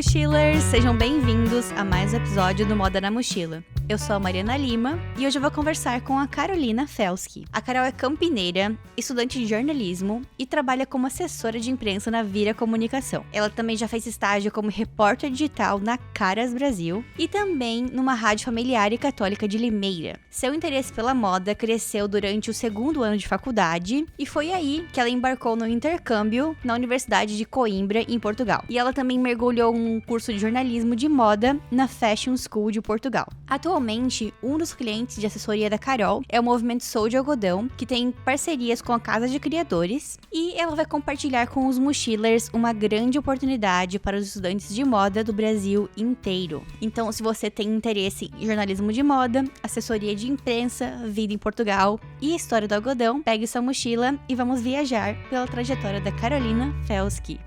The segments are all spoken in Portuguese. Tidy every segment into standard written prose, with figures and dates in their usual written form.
mochilers! Sejam bem-vindos a mais um episódio do Moda na Mochila. Eu sou a Mariana Lima e hoje eu vou conversar com a Carolina Felski. A Carol é campineira, estudante de jornalismo e trabalha como assessora de imprensa na Vira Comunicação. Ela também já fez estágio como repórter digital na Caras Brasil e também numa rádio familiar e católica de Limeira. Seu interesse pela moda cresceu durante o segundo ano de faculdade e foi aí que ela embarcou no intercâmbio na Universidade de Coimbra, em Portugal. E ela também mergulhou um curso de jornalismo de moda na Fashion School de Portugal. Atualmente, um dos clientes de assessoria da Carol é o Movimento Sou de Algodão, que tem parcerias com a Casa de Criadores, e ela vai compartilhar com os mochilers uma grande oportunidade para os estudantes de moda do Brasil inteiro. Então, se você tem interesse em jornalismo de moda, assessoria de imprensa, vida em Portugal e história do algodão, pegue sua mochila e vamos viajar pela trajetória da Carolina Felski.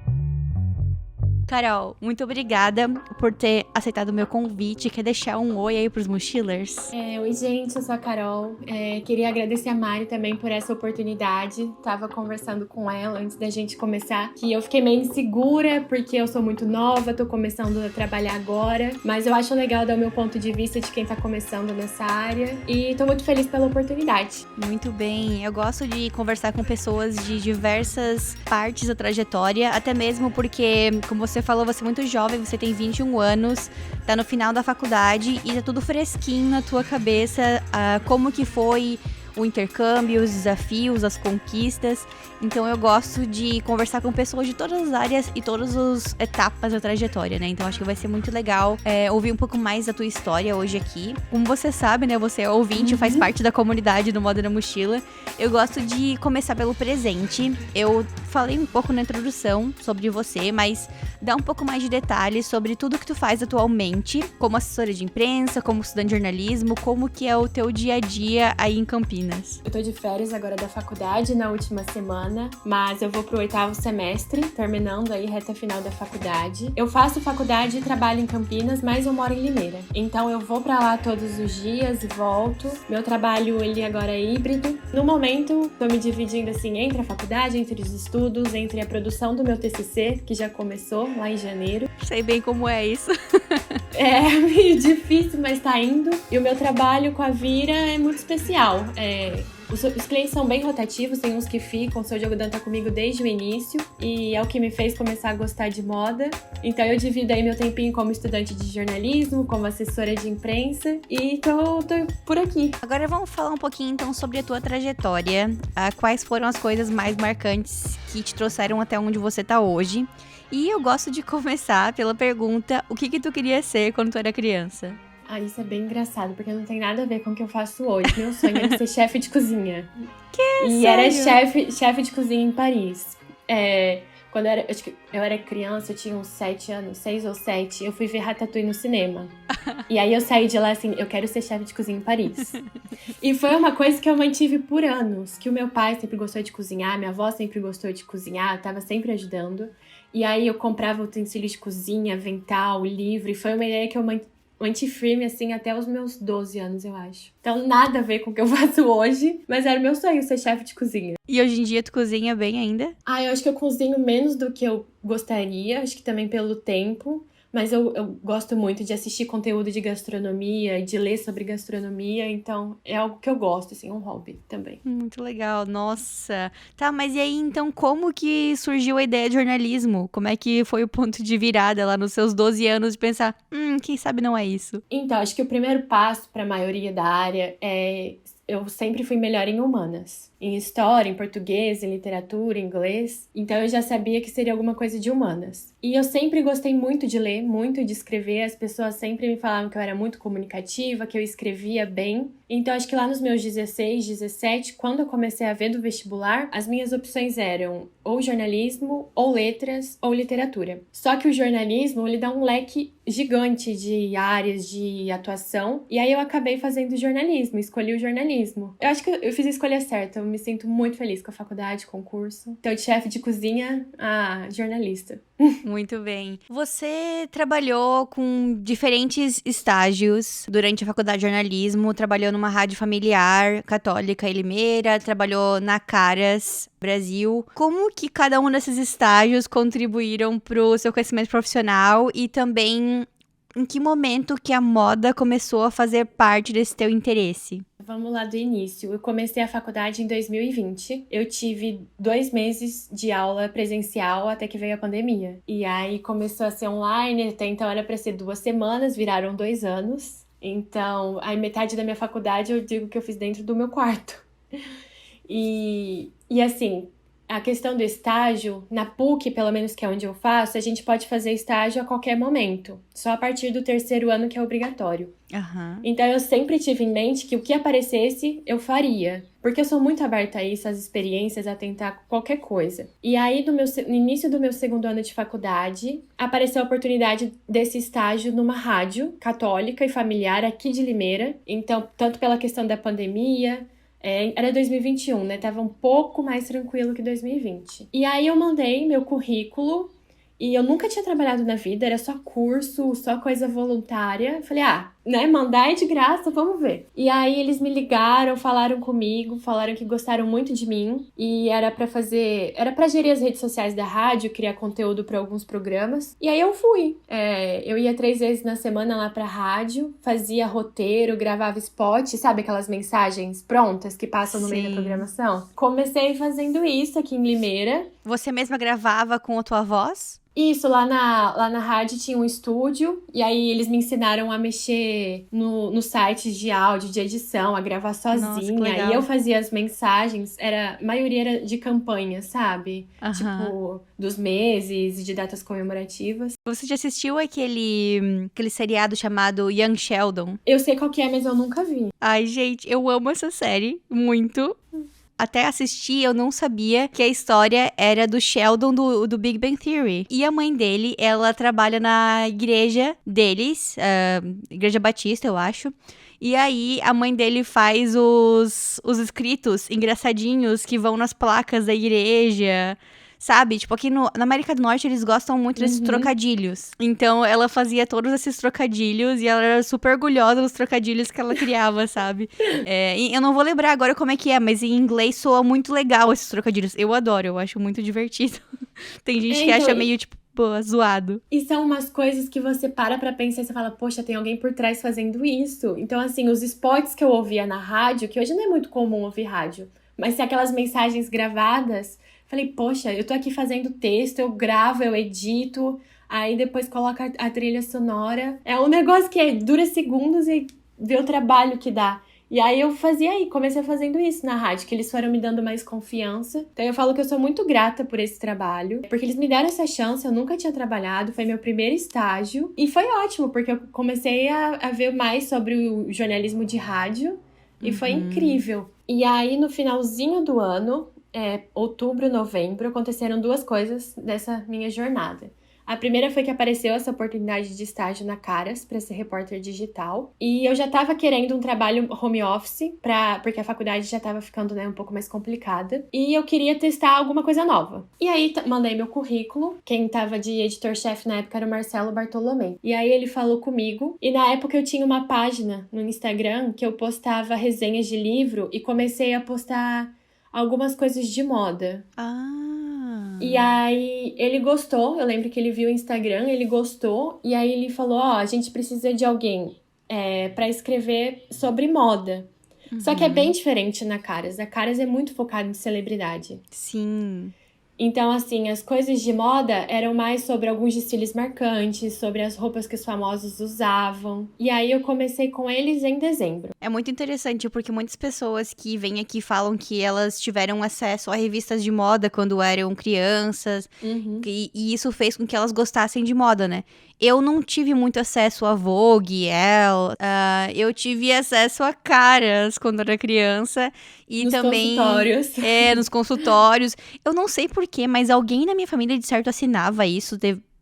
Carol, muito obrigada por ter aceitado o meu convite. Quer deixar um oi aí pros mochilers? Oi, gente, eu sou a Carol. Queria agradecer a Mari também por essa oportunidade. Tava conversando com ela antes da gente começar, que eu fiquei meio insegura, porque eu sou muito nova, tô começando a trabalhar agora. Mas eu acho legal dar o meu ponto de vista de quem tá começando nessa área. E tô muito feliz pela oportunidade. Muito bem, eu gosto de conversar com pessoas de diversas partes da trajetória, até mesmo porque, como você falou, você é muito jovem, você tem 21 anos, tá no final da faculdade e tá tudo fresquinho na tua cabeça, como que foi o intercâmbio, os desafios, as conquistas. Então eu gosto de conversar com pessoas de todas as áreas e todas as etapas da trajetória, né? Então acho que vai ser muito legal ouvir um pouco mais da tua história hoje aqui. Como você sabe, né? Você é ouvinte, faz parte da comunidade do Moda na Mochila. Eu gosto de começar pelo presente. Eu falei um pouco na introdução sobre você, mas dá um pouco mais de detalhes sobre tudo que tu faz atualmente, como assessora de imprensa, como estudante de jornalismo, como que é o teu dia a dia aí em Campinas. Eu tô de férias agora da faculdade na última semana, mas eu vou pro 8º semestre, terminando aí reta final da faculdade. Eu faço faculdade e trabalho em Campinas, mas eu moro em Limeira. Então eu vou pra lá todos os dias e volto. Meu trabalho, ele agora é híbrido. No momento, tô me dividindo assim entre a faculdade, entre os estudos, entre a produção do meu TCC, que já começou lá em janeiro. Sei bem como é isso. É meio difícil, mas tá indo. E o meu trabalho com a Vira é muito especial. Os clientes são bem rotativos, tem uns que ficam, o Sou de Algodão tá comigo desde o início e é o que me fez começar a gostar de moda. Então eu divido aí meu tempinho como estudante de jornalismo, como assessora de imprensa e tô por aqui. Agora vamos falar um pouquinho então sobre a tua trajetória. Quais foram as coisas mais marcantes que te trouxeram até onde você tá hoje? E eu gosto de começar pela pergunta, o que tu queria ser quando tu era criança? Isso é bem engraçado, porque não tem nada a ver com o que eu faço hoje. Meu sonho era ser chefe de cozinha. Sério? Era chefe de cozinha em Paris. Quando eu era criança, eu tinha uns 7 anos, 6 ou 7, eu fui ver Ratatouille no cinema. E aí eu saí de lá assim, eu quero ser chefe de cozinha em Paris. E foi uma coisa que eu mantive por anos, que o meu pai sempre gostou de cozinhar, minha avó sempre gostou de cozinhar, eu tava sempre ajudando. E aí eu comprava utensílios de cozinha, avental, livro, e foi uma ideia que eu mantive firme, assim, até os meus 12 anos, eu acho. Então, nada a ver com o que eu faço hoje, mas era meu sonho ser chefe de cozinha. E hoje em dia tu cozinha bem ainda? Eu acho que eu cozinho menos do que eu gostaria, acho que também pelo tempo. Mas eu gosto muito de assistir conteúdo de gastronomia, de ler sobre gastronomia, então é algo que eu gosto, assim, um hobby também. Muito legal, nossa. Tá, mas e aí, então, como que surgiu a ideia de jornalismo? Como é que foi o ponto de virada lá nos seus 12 anos de pensar, quem sabe não é isso? Então, acho que o primeiro passo para a maioria da área eu sempre fui melhor em humanas. Em história, em português, em literatura, em inglês. Então eu já sabia que seria alguma coisa de humanas. E eu sempre gostei muito de ler, muito de escrever. As pessoas sempre me falavam que eu era muito comunicativa, que eu escrevia bem. Então acho que lá nos meus 16, 17, quando eu comecei a ver do vestibular, as minhas opções eram ou jornalismo, ou letras, ou literatura. Só que o jornalismo, ele dá um leque gigante de áreas de atuação. E aí eu acabei fazendo jornalismo, escolhi o jornalismo. Eu acho que eu fiz a escolha certa, eu me sinto muito feliz com a faculdade, com o curso. Então, de chefe de cozinha a jornalista. Muito bem. Você trabalhou com diferentes estágios durante a faculdade de jornalismo, trabalhou numa rádio familiar católica em Limeira, trabalhou na Caras Brasil. Como que cada um desses estágios contribuíram para o seu crescimento profissional e também em que momento que a moda começou a fazer parte desse teu interesse? Vamos lá do início. Eu comecei a faculdade em 2020. Eu tive 2 meses de aula presencial até que veio a pandemia. E aí começou a ser online, até então era para ser 2 semanas, viraram 2 anos. Então, aí metade da minha faculdade eu digo que eu fiz dentro do meu quarto. E assim, a questão do estágio, na PUC, pelo menos que é onde eu faço, a gente pode fazer estágio a qualquer momento. Só a partir do 3º ano que é obrigatório. Aham. Então eu sempre tive em mente que o que aparecesse, eu faria. Porque eu sou muito aberta a isso, às experiências, a tentar qualquer coisa. E aí, no início do meu 2º ano de faculdade, apareceu a oportunidade desse estágio numa rádio católica e familiar aqui de Limeira. Então, tanto pela questão da pandemia... era 2021, né? Tava um pouco mais tranquilo que 2020. E aí eu mandei meu currículo e eu nunca tinha trabalhado na vida, era só curso, só coisa voluntária. Falei, né? Mandar é de graça, vamos ver. E aí eles me ligaram, falaram comigo, falaram que gostaram muito de mim e era pra gerir as redes sociais da rádio, criar conteúdo pra alguns programas. E aí eu fui. Eu ia 3 vezes na semana lá pra rádio, fazia roteiro, gravava spot, sabe aquelas mensagens prontas que passam no meio da programação? Comecei fazendo isso aqui em Limeira. Você mesma gravava com a tua voz? Isso, lá na rádio tinha um estúdio, e aí eles me ensinaram a mexer no sites de áudio, de edição, a gravar sozinha. Nossa, que legal. E eu fazia as mensagens, a maioria era de campanha, sabe? Aham. Tipo, dos meses, de datas comemorativas. Você já assistiu aquele seriado chamado Young Sheldon? Eu sei qual que é, mas eu nunca vi. Ai, gente, eu amo essa série muito. Até assistir, eu não sabia que a história era do Sheldon do Big Bang Theory. E a mãe dele, ela trabalha na igreja deles, Igreja Batista, eu acho. E aí, a mãe dele faz os escritos engraçadinhos que vão nas placas da igreja. Sabe? Tipo, aqui na América do Norte, eles gostam muito desses trocadilhos. Então, ela fazia todos esses trocadilhos e ela era super orgulhosa dos trocadilhos que ela criava, sabe? Eu não vou lembrar agora como é que é, mas em inglês soa muito legal esses trocadilhos. Eu adoro, eu acho muito divertido. Tem gente que acha meio, tipo, zoado. E são umas coisas que você para pra pensar e você fala, poxa, tem alguém por trás fazendo isso. Então, assim, os spots que eu ouvia na rádio, que hoje não é muito comum ouvir rádio, mas se aquelas mensagens gravadas... Falei, poxa, eu tô aqui fazendo texto, eu gravo, eu edito, aí depois coloco a trilha sonora. É um negócio que dura segundos e vê o trabalho que dá. E aí eu comecei fazendo isso na rádio, que eles foram me dando mais confiança. Então eu falo que eu sou muito grata por esse trabalho, porque eles me deram essa chance, eu nunca tinha trabalhado, foi meu primeiro estágio. E foi ótimo, porque eu comecei a ver mais sobre o jornalismo de rádio, e foi incrível. E aí no finalzinho do ano... outubro, novembro, aconteceram 2 coisas dessa minha jornada. A primeira foi que apareceu essa oportunidade de estágio na Caras para ser repórter digital. E eu já estava querendo um trabalho home office, porque a faculdade já estava ficando, né, um pouco mais complicada. E eu queria testar alguma coisa nova. E aí mandei meu currículo. Quem estava de editor-chefe na época era o Marcelo Bartolomé. E aí ele falou comigo. E na época eu tinha uma página no Instagram que eu postava resenhas de livro e comecei a postar algumas coisas de moda. E aí, ele gostou, eu lembro que ele viu o Instagram, ele gostou, e aí ele falou, a gente precisa de alguém pra escrever sobre moda. Só que é bem diferente na Caras. A Caras é muito focada em celebridade. Sim. Então, assim, as coisas de moda eram mais sobre alguns desfiles marcantes, sobre as roupas que os famosos usavam. E aí eu comecei com eles em dezembro. É muito interessante, porque muitas pessoas que vêm aqui falam que elas tiveram acesso a revistas de moda quando eram crianças. E isso fez com que elas gostassem de moda, né? Eu não tive muito acesso a Vogue, Elle. Eu tive acesso a Caras quando era criança. E nos também... consultórios. Nos consultórios. Eu não sei porquê, mas alguém na minha família, de certo, assinava isso.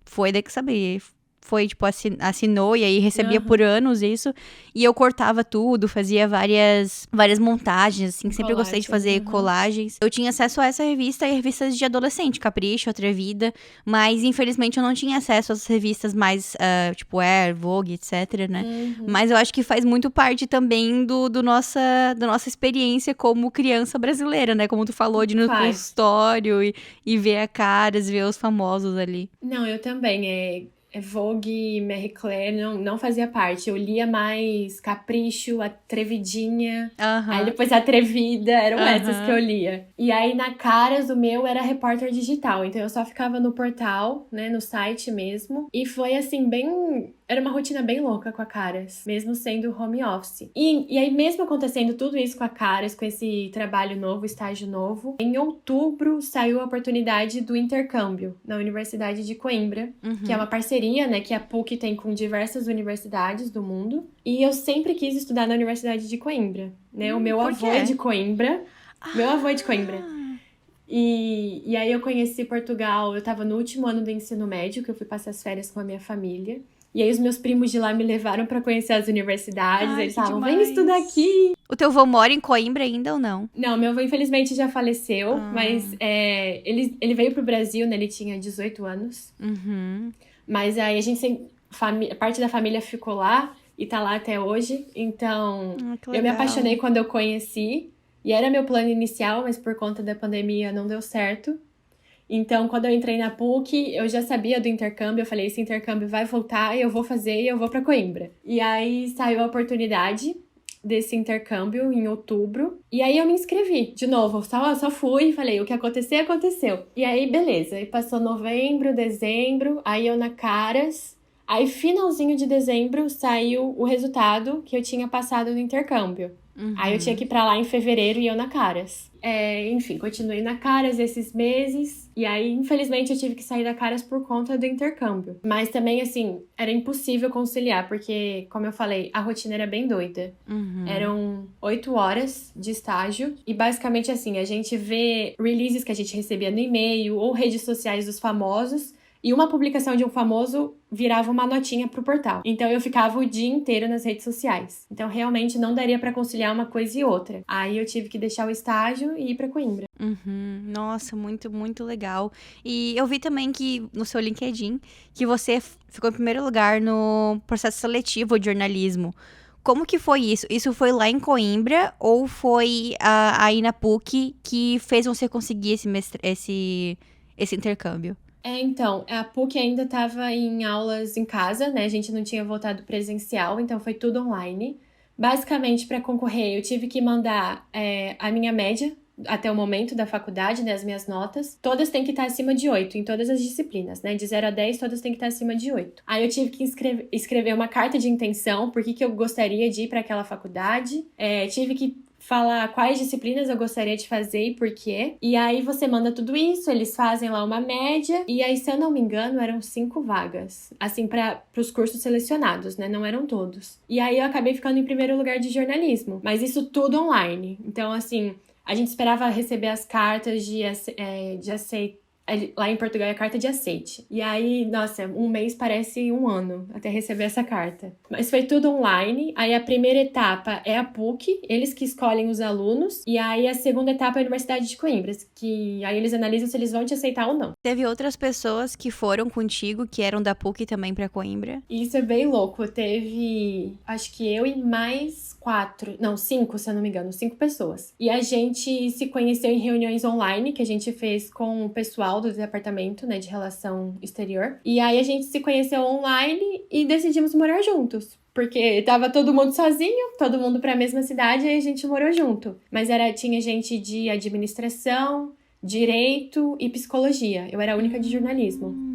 Foi daqui, sabe... foi, tipo, assinou e aí recebia por anos isso. E eu cortava tudo, fazia várias montagens, assim. Sempre gostei de fazer colagens. Eu tinha acesso a essa revista e revistas de adolescente, Capricho, Atrevida. Mas, infelizmente, eu não tinha acesso às revistas mais, tipo, Vogue, etc, né? Mas eu acho que faz muito parte também da nossa experiência como criança brasileira, né? Como tu falou, de ir no consultório e ver a caras, ver os famosos ali. Não, eu também. Vogue, Marie Claire, não fazia parte. Eu lia mais Capricho, Atrevidinha. Aí depois Atrevida, eram essas que eu lia. E aí na Caras, o meu era repórter digital. Então eu só ficava no portal, né, no site mesmo. E foi assim, era uma rotina bem louca com a Caras, mesmo sendo home office. E aí, mesmo acontecendo tudo isso com a Caras, com esse trabalho novo, estágio novo, em outubro saiu a oportunidade do intercâmbio na Universidade de Coimbra, que é uma parceria, né, que a PUC tem com diversas universidades do mundo. E eu sempre quis estudar na Universidade de Coimbra, né? O meu avô é de Coimbra. Meu avô é de Coimbra. E aí eu conheci Portugal, eu tava no último ano do ensino médio, que eu fui passar as férias com a minha família. E aí os meus primos de lá me levaram pra conhecer as universidades. Eles falavam, vem estudar aqui. O teu avô mora em Coimbra ainda ou não? Não, meu avô infelizmente já faleceu. Mas ele veio pro Brasil, né? Ele tinha 18 anos. Mas aí a gente parte da família ficou lá e tá lá até hoje. Então, eu me apaixonei quando eu conheci. E era meu plano inicial, mas por conta da pandemia não deu certo. Então, quando eu entrei na PUC, eu já sabia do intercâmbio. Eu falei, esse intercâmbio vai voltar, eu vou fazer e eu vou pra Coimbra. E aí saiu a oportunidade desse intercâmbio em outubro. E aí eu me inscrevi de novo. Só fui e falei, o que acontecer, aconteceu. E aí, beleza. E passou novembro, dezembro, aí eu na Caras. Aí, finalzinho de dezembro, saiu o resultado que eu tinha passado no intercâmbio. Aí eu tinha que ir pra lá em fevereiro e eu na Caras. Enfim, continuei na Caras esses meses. E aí, infelizmente, eu tive que sair da Caras por conta do intercâmbio. Mas também, assim, era impossível conciliar. Porque, como eu falei, a rotina era bem doida. Eram 8 horas de estágio. E basicamente, assim, a gente vê releases que a gente recebia no e-mail ou redes sociais dos famosos. E uma publicação de um famoso virava uma notinha pro portal. Então eu ficava o dia inteiro nas redes sociais. Então realmente não daria pra conciliar uma coisa e outra. Aí eu tive que deixar o estágio e ir pra Coimbra. Nossa, muito, muito legal. E eu vi também que no seu LinkedIn que você ficou em primeiro lugar no processo seletivo de jornalismo. Como que foi isso? Isso foi lá em Coimbra ou foi aí na PUC que fez você conseguir esse intercâmbio? Então, a PUC ainda estava em aulas em casa, né? A gente não tinha voltado presencial, então foi tudo online. Basicamente, para concorrer, eu tive que mandar a minha média até o momento da faculdade, né? As minhas notas. Todas têm que estar acima de 8, em todas as disciplinas, né? De 0 a 10, todas têm que estar acima de 8. Aí eu tive que escrever uma carta de intenção, por que eu gostaria de ir para aquela faculdade. Tive que falar quais disciplinas eu gostaria de fazer e por quê. E aí você manda tudo isso, eles fazem lá uma média. E aí, se eu não me engano, eram 5 vagas. Assim, para os cursos selecionados, né? Não eram todos. E aí eu acabei ficando em primeiro lugar de jornalismo. Mas isso tudo online. Então, assim, a gente esperava receber as cartas de aceite. Lá em Portugal é a carta de aceite. E aí, nossa, um mês parece um ano até receber essa carta. Mas foi tudo online. Aí a primeira etapa é a PUC, eles que escolhem os alunos. E aí a segunda etapa é a Universidade de Coimbra, que aí eles analisam se eles vão te aceitar ou não. Teve outras pessoas que foram contigo, que eram da PUC também pra Coimbra? Isso é bem louco. Teve, acho que eu e mais 5, se eu não me engano, 5 pessoas. E a gente se conheceu em reuniões online que a gente fez com o pessoal do departamento, né, de relação exterior. E aí a gente se conheceu online e decidimos morar juntos. Porque tava todo mundo sozinho, todo mundo pra mesma cidade, e a gente morou junto. Mas tinha gente de administração, direito e psicologia. Eu era a única de jornalismo.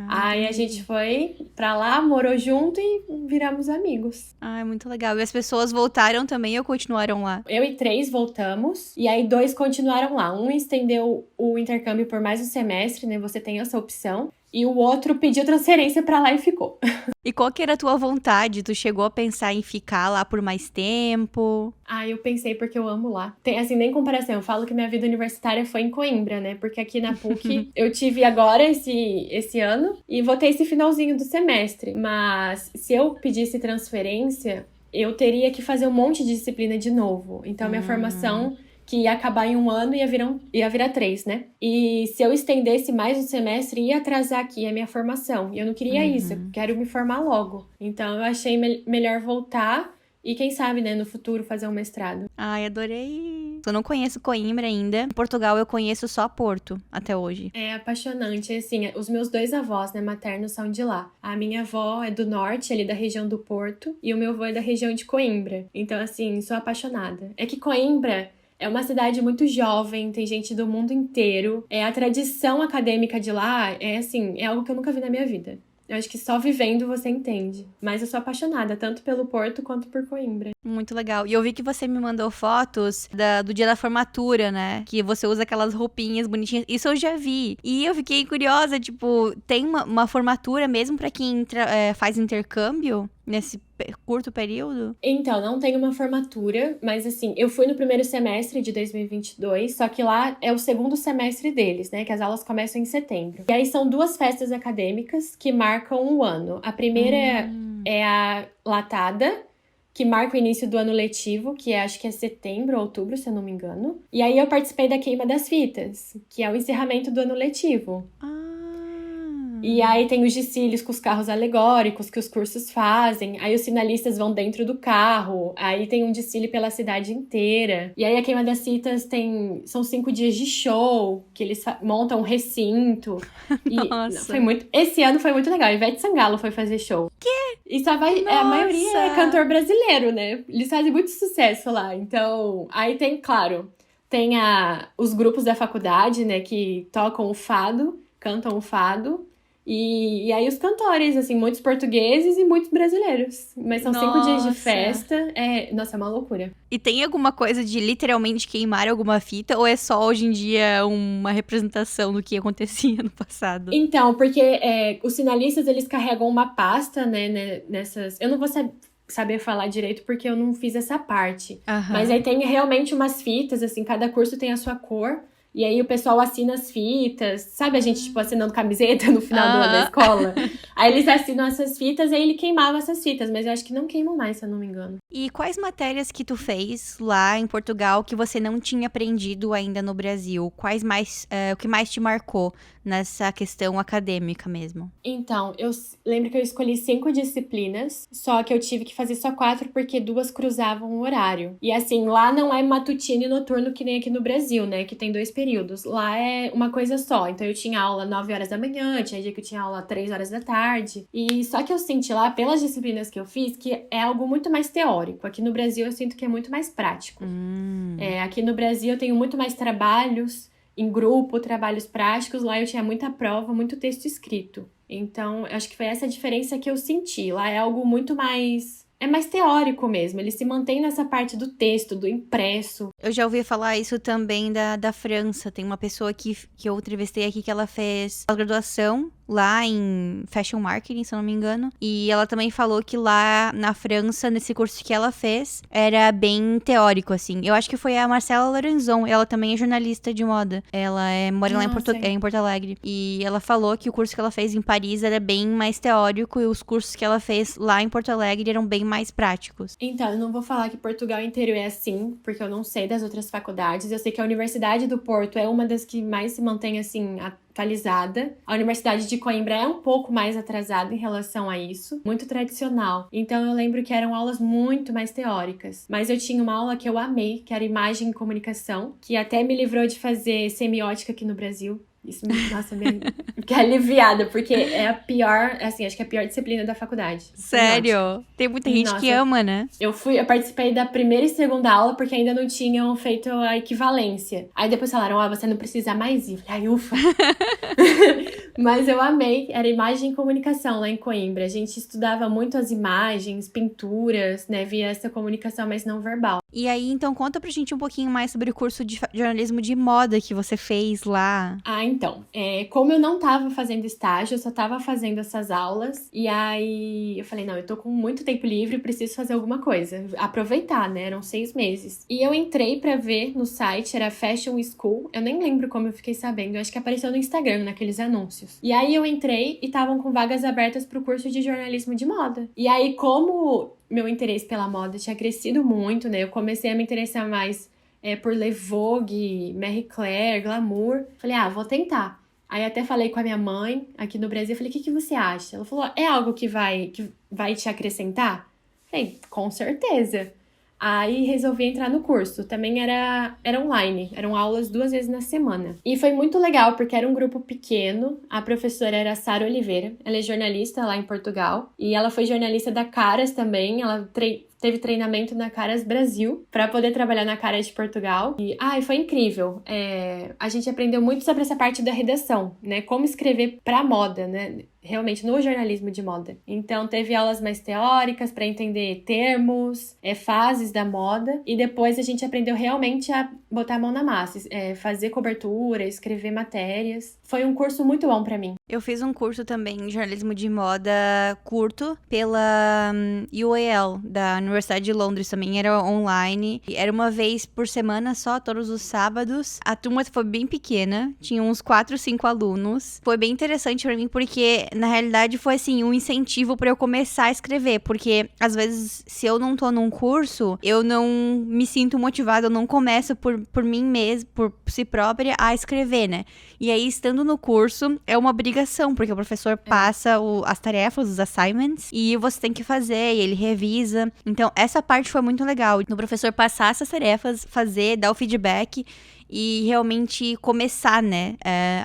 Aí a gente foi pra lá, morou junto e viramos amigos. Muito legal. E as pessoas voltaram também ou continuaram lá? Eu e 3 voltamos, e aí 2 continuaram lá. Um estendeu o intercâmbio por mais um semestre, né? Você tem essa opção. e o outro pediu transferência pra lá e ficou. E qual que era a tua vontade? Tu chegou a pensar em ficar lá por mais tempo? Ah, eu pensei porque eu amo lá. Tem, assim, nem comparação. Eu falo que minha vida universitária foi em Coimbra, né? Porque aqui na PUC eu tive agora esse ano e vou ter esse finalzinho do semestre. Mas se eu pedisse transferência, eu teria que fazer um monte de disciplina de novo. Então, minha formação, que ia acabar em um ano, ia virar 3, né? E se eu estendesse mais um semestre, ia atrasar aqui a minha formação. E eu não queria isso, eu quero me formar logo. Então, eu achei melhor voltar e, quem sabe, né, no futuro fazer um mestrado. Ai, adorei. Eu não conheço Coimbra ainda. Em Portugal, eu conheço só Porto, até hoje. É apaixonante, assim, os meus 2 avós, né, maternos são de lá. A minha avó é do norte, ali da região do Porto, e o meu avô é da região de Coimbra. Então, assim, sou apaixonada. É que Coimbra é uma cidade muito jovem, tem gente do mundo inteiro. A tradição acadêmica de lá é, assim, é algo que eu nunca vi na minha vida. Eu acho que só vivendo você entende. Mas eu sou apaixonada, tanto pelo Porto quanto por Coimbra. Muito legal. E eu vi que você me mandou fotos do dia da formatura, né? Que você usa aquelas roupinhas bonitinhas. Isso eu já vi. E eu fiquei curiosa, tipo, tem uma formatura mesmo pra quem faz intercâmbio nesse curto período? Então, não tem uma formatura, mas assim, eu fui no primeiro semestre de 2022, só que lá é o segundo semestre deles, né? Que as aulas começam em setembro. E aí são 2 festas acadêmicas que marcam um ano. A primeira é a Latada, que marca o início do ano letivo, que acho que é setembro ou outubro, se eu não me engano. E aí eu participei da Queima das Fitas, que é o encerramento do ano letivo. E aí tem os desfiles com os carros alegóricos que os cursos fazem. Aí os finalistas vão dentro do carro. Aí tem um desfile pela cidade inteira. E aí a Queima das Fitas são 5 dias de show, que eles montam um recinto. E Nossa. Esse ano foi muito legal. Ivete Sangalo foi fazer show. Quê? E só vai... A maioria é cantor brasileiro, né? Eles fazem muito sucesso lá. Então, aí tem, claro, tem os grupos da faculdade, né? Que tocam o fado, cantam o fado. E aí os cantores, assim, muitos portugueses e muitos brasileiros. Mas são 5 dias de festa. Nossa, é uma loucura. E tem alguma coisa de literalmente queimar alguma fita? Ou é só hoje em dia uma representação do que acontecia no passado? Então, porque os finalistas, eles carregam uma pasta, né, nessas... Eu não vou saber falar direito porque eu não fiz essa parte. Mas aí tem realmente umas fitas, assim, cada curso tem a sua cor. E aí o pessoal assina as fitas, sabe a gente, tipo, assinando camiseta no final do ano da escola? Aí eles assinam essas fitas e aí ele queimava essas fitas, mas eu acho que não queimam mais, se eu não me engano. E quais matérias que tu fez lá em Portugal que você não tinha aprendido ainda no Brasil? O que mais te marcou nessa questão acadêmica mesmo? Então, eu lembro que eu escolhi 5 disciplinas, só que eu tive que fazer só 4 porque 2 cruzavam o horário. E assim, lá não é matutino e noturno que nem aqui no Brasil, né? Que tem 2 períodos. Lá é uma coisa só. Então eu tinha aula 9 horas da manhã, tinha dia que eu tinha aula 3 horas da tarde. E só que eu senti lá, pelas disciplinas que eu fiz, que é algo muito mais teórico. Aqui no Brasil eu sinto que é muito mais prático. Aqui no Brasil eu tenho muito mais trabalhos em grupo, trabalhos práticos. Lá eu tinha muita prova, muito texto escrito. Então, eu acho que foi essa a diferença que eu senti. Lá é algo muito mais... É mais teórico mesmo, ele se mantém nessa parte do texto, do impresso. Eu já ouvi falar isso também da França. Tem uma pessoa que eu entrevistei aqui que ela fez pós-graduação lá em Fashion Marketing, se eu não me engano. E ela também falou que lá na França, nesse curso que ela fez, era bem teórico, assim. Eu acho que foi a Marcela Lorenzon. Ela também é jornalista de moda. Ela mora lá em Porto Alegre. E ela falou que o curso que ela fez em Paris era bem mais teórico e os cursos que ela fez lá em Porto Alegre eram bem mais práticos. Então, eu não vou falar que Portugal inteiro é assim, porque eu não sei das outras faculdades. Eu sei que a Universidade do Porto é uma das que mais se mantém, assim, atualizada. A Universidade de Coimbra é um pouco mais atrasada em relação a isso, muito tradicional. Então eu lembro que eram aulas muito mais teóricas. Mas eu tinha uma aula que eu amei, que era Imagem e Comunicação, que até me livrou de fazer semiótica aqui no Brasil. Isso me, nossa, me fiquei aliviada, porque é a pior, assim, acho que é a pior disciplina da faculdade. Sério? Tem muita gente que ama, né? Eu participei da primeira e segunda aula, porque ainda não tinham feito a equivalência. Aí depois falaram, você não precisa mais ir. Eu falei, ufa. Mas eu amei, era Imagem e Comunicação lá em Coimbra. A gente estudava muito as imagens, pinturas, né, via essa comunicação mais não verbal. E aí, então, conta pra gente um pouquinho mais sobre o curso de jornalismo de moda que você fez lá. Então, como eu não tava fazendo estágio, eu só tava fazendo essas aulas, e aí eu falei, não, eu tô com muito tempo livre, preciso fazer alguma coisa, aproveitar, né, eram 6 meses. E eu entrei pra ver no site, era Fashion School, eu nem lembro como eu fiquei sabendo, eu acho que apareceu no Instagram, naqueles anúncios. E aí eu entrei e estavam com vagas abertas pro curso de jornalismo de moda. E aí, como meu interesse pela moda tinha crescido muito, né, eu comecei a me interessar mais por ler Vogue, Marie Claire, Glamour. Falei, vou tentar. Aí até falei com a minha mãe aqui no Brasil, falei, o que você acha? Ela falou, é algo que vai te acrescentar? Falei, com certeza. Aí resolvi entrar no curso. Também era online, eram aulas 2 vezes na semana. E foi muito legal, porque era um grupo pequeno. A professora era a Sara Oliveira, ela é jornalista lá em Portugal. E ela foi jornalista da Caras também, ela teve treinamento na Caras Brasil para poder trabalhar na Caras de Portugal. E foi incrível. A gente aprendeu muito sobre essa parte da redação, né? Como escrever para moda, né? Realmente no jornalismo de moda. Então teve aulas mais teóricas para entender termos, fases da moda, e depois a gente aprendeu realmente a botar a mão na massa, fazer cobertura, escrever matérias. Foi um curso muito bom para mim. Eu fiz um curso também em jornalismo de moda curto pela UAL, da Universidade de Londres também, era online. Era uma vez por semana só, todos os sábados. A turma foi bem pequena, tinha uns 4, 5 alunos. Foi bem interessante pra mim porque, na realidade, foi assim, um incentivo pra eu começar a escrever. Porque, às vezes, se eu não tô num curso, eu não me sinto motivada, eu não começo por mim mesma, por si própria, a escrever, né? E aí, estando no curso, é uma obrigação, porque o professor passa as tarefas, os assignments, e você tem que fazer, e ele revisa. Então, essa parte foi muito legal. O professor passar essas tarefas, fazer, dar o feedback e realmente começar, né,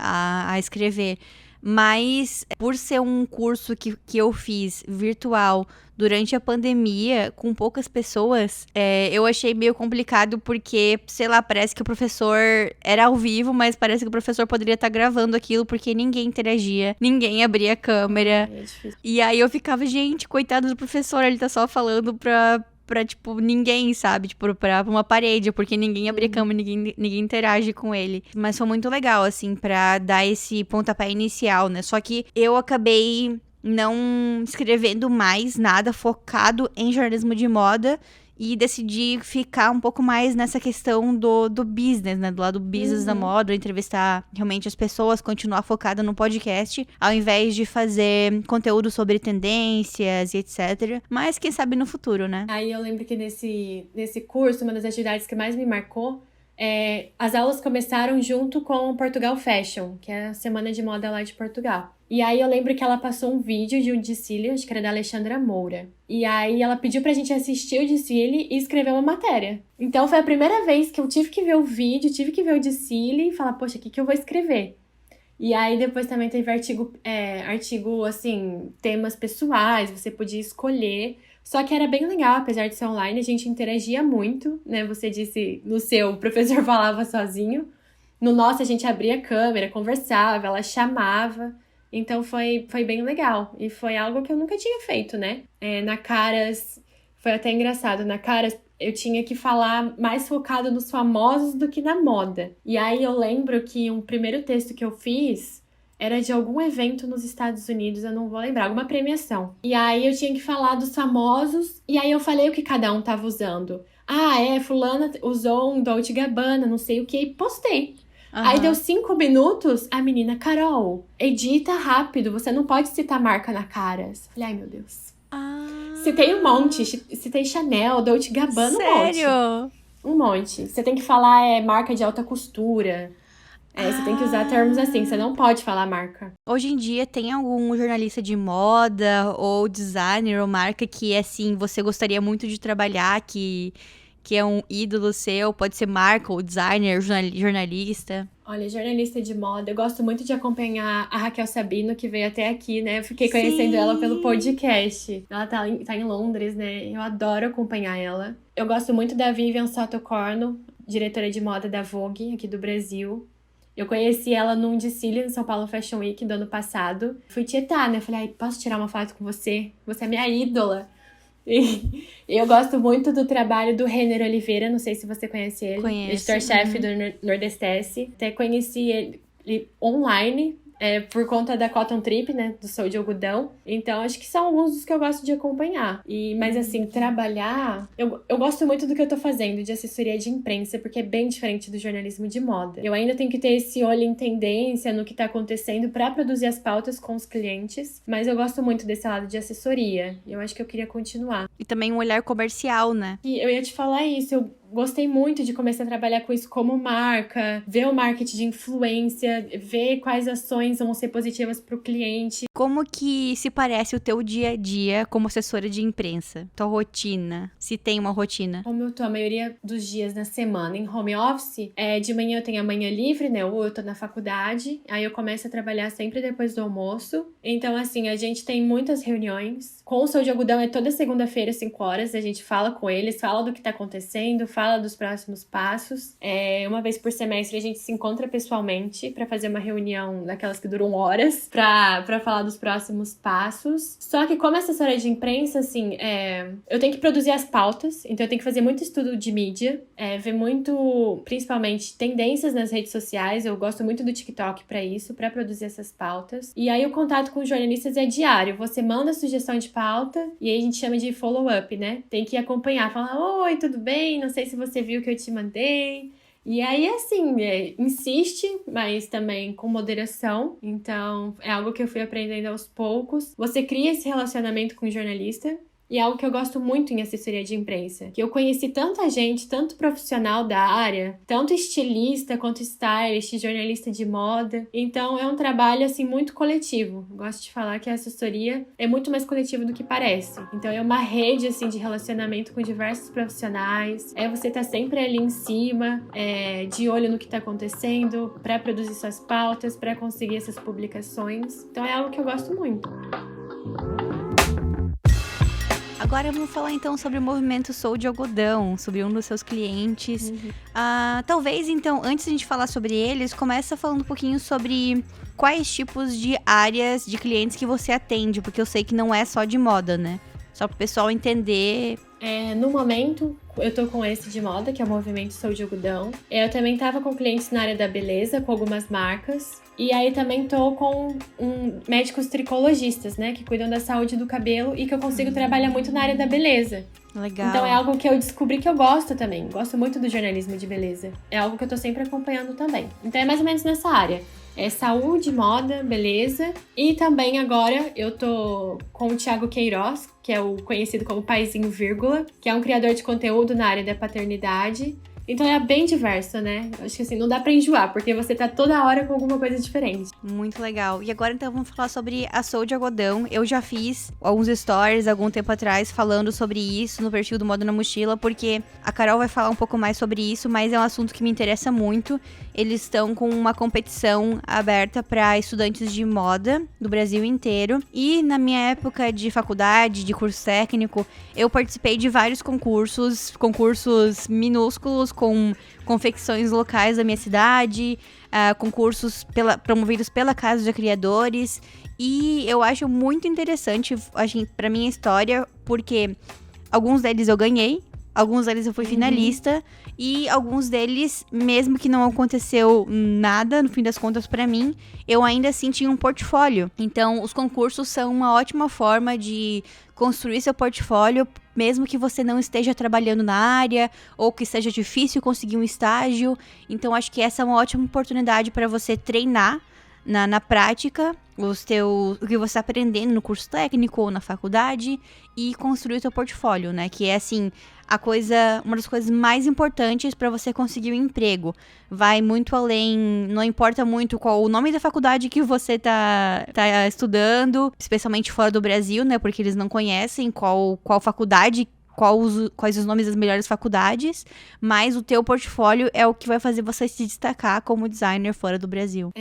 a escrever. Mas, por ser um curso que eu fiz virtual durante a pandemia, com poucas pessoas, eu achei meio complicado porque, sei lá, parece que o professor era ao vivo, mas parece que o professor poderia estar gravando aquilo porque ninguém interagia, ninguém abria a câmera. É difícil. E aí eu ficava, gente, coitado do professor, ele tá só falando pra tipo, ninguém, sabe? Tipo, pra uma parede, porque ninguém abre a câmera, ninguém interage com ele. Mas foi muito legal, assim, pra dar esse pontapé inicial, né? Só que eu acabei não escrevendo mais nada focado em jornalismo de moda e decidi ficar um pouco mais nessa questão do business, né? Do lado do business da moda, entrevistar realmente as pessoas, continuar focada no podcast, ao invés de fazer conteúdo sobre tendências e etc. Mas quem sabe no futuro, né? Aí eu lembro que nesse curso, uma das atividades que mais me marcou, as aulas começaram junto com o Portugal Fashion, que é a semana de moda lá de Portugal. E aí eu lembro que ela passou um vídeo de um desfile, acho que era da Alexandra Moura. E aí ela pediu pra gente assistir o desfile e escrever uma matéria. Então foi a primeira vez que eu tive que ver o vídeo, tive que ver o desfile e falar, poxa, o que eu vou escrever? E aí depois também teve artigo, assim, temas pessoais, você podia escolher. Só que era bem legal, apesar de ser online, a gente interagia muito, né? Você disse, no seu, o professor falava sozinho. No nosso, a gente abria a câmera, conversava, ela chamava. Então foi bem legal. E foi algo que eu nunca tinha feito, né? Na Caras, foi até engraçado. Na Caras, eu tinha que falar mais focado nos famosos do que na moda. E aí eu lembro que um primeiro texto que eu fiz era de algum evento nos Estados Unidos, eu não vou lembrar, alguma premiação. E aí eu tinha que falar dos famosos, e aí eu falei o que cada um tava usando. Fulana usou um Dolce & Gabbana, não sei o que, e postei. Aí deu 5 minutos, a menina, Carol, edita rápido, você não pode citar marca na Caras. Falei, ai meu Deus. Citei um monte, citei Chanel, Dolce & Gabbana, Sério? Um monte. Você tem que falar marca de alta costura. Você tem que usar termos assim, você não pode falar marca. Hoje em dia, tem algum jornalista de moda ou designer ou marca que, assim, você gostaria muito de trabalhar, que é um ídolo seu? Pode ser marca ou designer, jornalista? Olha, jornalista de moda, eu gosto muito de acompanhar a Raquel Sabino, que veio até aqui, né? Eu fiquei conhecendo ela pelo podcast. Ela tá em Londres, né? Eu adoro acompanhar ela. Eu gosto muito da Vivian Sottocorno, diretora de moda da Vogue, aqui do Brasil. Eu conheci ela num desfile no São Paulo Fashion Week do ano passado. Fui tietar, né? Falei, posso tirar uma foto com você? Você é minha ídola. E eu gosto muito do trabalho do Renner Oliveira, não sei se você conhece ele. Conheço. Editor-chefe do Nordestece. Até conheci ele online, por conta da Cotton Trip, né, do Sou de Algodão. Então, acho que são alguns dos que eu gosto de acompanhar. Mas assim, trabalhar... Eu gosto muito do que eu tô fazendo, de assessoria de imprensa, porque é bem diferente do jornalismo de moda. Eu ainda tenho que ter esse olho em tendência, no que tá acontecendo, pra produzir as pautas com os clientes. Mas eu gosto muito desse lado de assessoria. Eu acho que eu queria continuar. E também um olhar comercial, né? E eu ia te falar isso, eu gostei muito de começar a trabalhar com isso como marca, ver o marketing de influência, ver quais ações vão ser positivas para o cliente. Como que se parece o teu dia a dia como assessora de imprensa? Tua rotina, se tem uma rotina? Como eu tô a maioria dos dias na semana em home office, de manhã eu tenho a manhã livre, né? Ou eu tô na faculdade, aí eu começo a trabalhar sempre depois do almoço. Então, assim, a gente tem muitas reuniões. Com o Sou de Algodão é toda segunda-feira, 5 horas, a gente fala com eles, fala do que tá acontecendo, fala dos próximos passos. Uma vez por semestre a gente se encontra pessoalmente pra fazer uma reunião daquelas que duram horas, pra falar dos próximos passos. Só que como assessora de imprensa, assim, eu tenho que produzir as pautas, então eu tenho que fazer muito estudo de mídia, ver muito, principalmente, tendências nas redes sociais. Eu gosto muito do TikTok pra isso, pra produzir essas pautas. E aí o contato com os jornalistas é diário. Você manda a sugestão de pauta e aí a gente chama de follow-up, né? Tem que acompanhar, falar, oi, tudo bem? Não sei se você viu o que eu te mandei. E aí, assim, insiste, mas também com moderação. Então, é algo que eu fui aprendendo aos poucos. Você cria esse relacionamento com o jornalista. E é algo que eu gosto muito em assessoria de imprensa. Que eu conheci tanta gente, tanto profissional da área, tanto estilista quanto stylist, jornalista de moda. Então é um trabalho, assim, muito coletivo. Eu gosto de falar que a assessoria é muito mais coletiva do que parece. Então é uma rede, assim, de relacionamento com diversos profissionais. Você tá sempre ali em cima, de olho no que tá acontecendo, para produzir suas pautas, para conseguir essas publicações. Então é algo que eu gosto muito. Agora vamos falar então sobre o movimento Sou de Algodão, sobre um dos seus clientes. Talvez então, antes de a gente falar sobre eles, começa falando um pouquinho sobre quais tipos de áreas de clientes que você atende, porque eu sei que não é só de moda, né? Só para o pessoal entender. No momento, eu tô com esse de moda, que é o movimento Sou de Algodão. Eu também tava com clientes na área da beleza, com algumas marcas. E aí também tô com médicos tricologistas, né? Que cuidam da saúde do cabelo e que eu consigo trabalhar muito na área da beleza. Legal. Então é algo que eu descobri que eu gosto também. Gosto muito do jornalismo de beleza. É algo que eu tô sempre acompanhando também. Então é mais ou menos nessa área. Saúde, moda, beleza. E também agora eu tô com o Thiago Queiroz, que é o conhecido como Paizinho Vírgula, que é um criador de conteúdo na área da paternidade. Então é bem diverso, né? Eu acho que assim, não dá pra enjoar, porque você tá toda hora com alguma coisa diferente. Muito legal. E agora então vamos falar sobre a Sou de Algodão. Eu já fiz alguns stories algum tempo atrás falando sobre isso no perfil do Moda na Mochila, porque a Carol vai falar um pouco mais sobre isso, mas é um assunto que me interessa muito. Eles estão com uma competição aberta para estudantes de moda do Brasil inteiro. E na minha época de faculdade, de curso técnico, eu participei de vários concursos minúsculos com confecções locais da minha cidade, concursos promovidos pela Casa de Criadores. E eu acho muito interessante para minha história, porque alguns deles eu ganhei, alguns deles eu fui finalista, e alguns deles, mesmo que não aconteceu nada, no fim das contas, pra mim, eu ainda assim tinha um portfólio. Então, os concursos são uma ótima forma de construir seu portfólio, mesmo que você não esteja trabalhando na área, ou que seja difícil conseguir um estágio. Então, acho que essa é uma ótima oportunidade para você treinar na prática o que você está aprendendo no curso técnico ou na faculdade e construir o seu portfólio, né? Que é, assim, uma das coisas mais importantes para você conseguir um emprego. Vai muito além, não importa muito qual o nome da faculdade que você tá estudando, especialmente fora do Brasil, né? Porque eles não conhecem qual faculdade, quais os nomes das melhores faculdades, mas o teu portfólio é o que vai fazer você se destacar como designer fora do Brasil.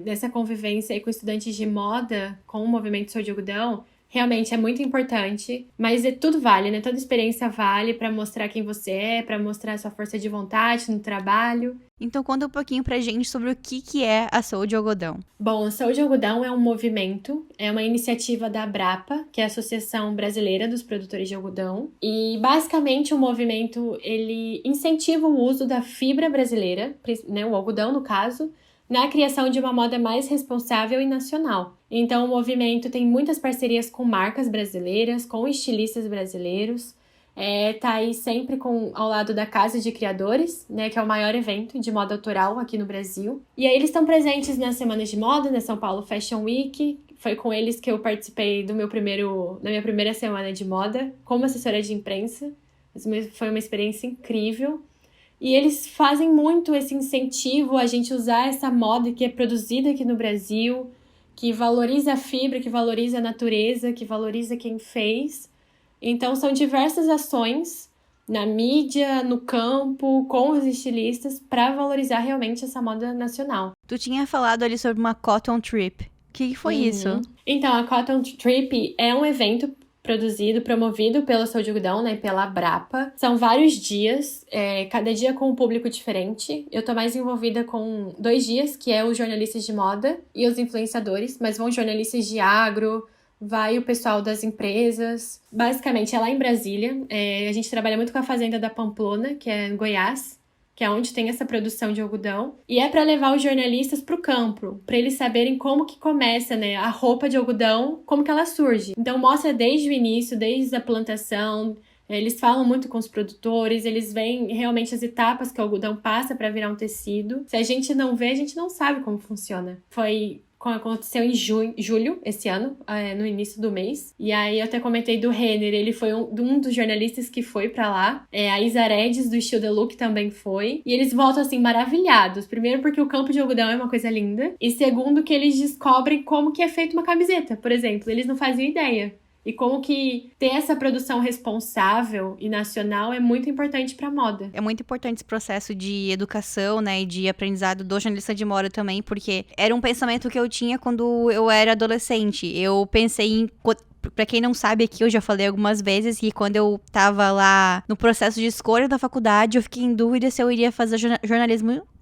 Dessa convivência aí com estudantes de moda, com o movimento Sou de Algodão, Realmente é muito importante, mas tudo vale, né? Toda experiência vale pra mostrar quem você é, pra mostrar sua força de vontade no trabalho. Então conta um pouquinho pra gente sobre o que é a Soul de Algodão. Bom, a Soul de Algodão é um movimento, é uma iniciativa da Abrapa, que é a Associação Brasileira dos Produtores de Algodão. E basicamente o movimento, ele incentiva o uso da fibra brasileira, né, o algodão no caso, na criação de uma moda mais responsável e nacional. Então, o movimento tem muitas parcerias com marcas brasileiras, com estilistas brasileiros. Tá aí sempre ao lado da Casa de Criadores, né, que é o maior evento de moda autoral aqui no Brasil. E aí eles estão presentes nas semanas de moda, na São Paulo Fashion Week. Foi com eles que eu participei da minha primeira semana de moda, como assessora de imprensa. Foi uma experiência incrível. E eles fazem muito esse incentivo a gente usar essa moda que é produzida aqui no Brasil, que valoriza a fibra, que valoriza a natureza, que valoriza quem fez. Então, são diversas ações na mídia, no campo, com os estilistas, para valorizar realmente essa moda nacional. Tu tinha falado ali sobre uma Cotton Trip. O que foi isso? Então, a Cotton Trip é um evento promovido pela Soul de Algodão, né, pela Abrapa. São vários dias, cada dia com um público diferente. Eu tô mais envolvida com 2 dias, que é os jornalistas de moda e os influenciadores, mas vão jornalistas de agro, vai o pessoal das empresas. Basicamente, é lá em Brasília. A gente trabalha muito com a fazenda da Pamplona, que é em Goiás, que é onde tem essa produção de algodão. E é para levar os jornalistas para o campo, para eles saberem como que começa, né, a roupa de algodão, como que ela surge. Então, mostra desde o início, desde a plantação. Eles falam muito com os produtores, eles veem realmente as etapas que o algodão passa para virar um tecido. Se a gente não vê, a gente não sabe como funciona. Aconteceu em julho, esse ano, no início do mês. E aí eu até comentei do Renner, ele foi um dos jornalistas que foi pra lá. A Isa Redes, do Estilo The Look, também foi. E eles voltam, assim, maravilhados. Primeiro porque o campo de algodão é uma coisa linda. E segundo que eles descobrem como que é feita uma camiseta, por exemplo. Eles não faziam ideia. E como que ter essa produção responsável e nacional é muito importante pra moda. É muito importante esse processo de educação, né, e de aprendizado do jornalista de moda também, porque era um pensamento que eu tinha quando eu era adolescente. Eu pensei em... Pra quem não sabe aqui, eu já falei algumas vezes que quando eu tava lá no processo de escolha da faculdade, eu fiquei em dúvida se eu iria fazer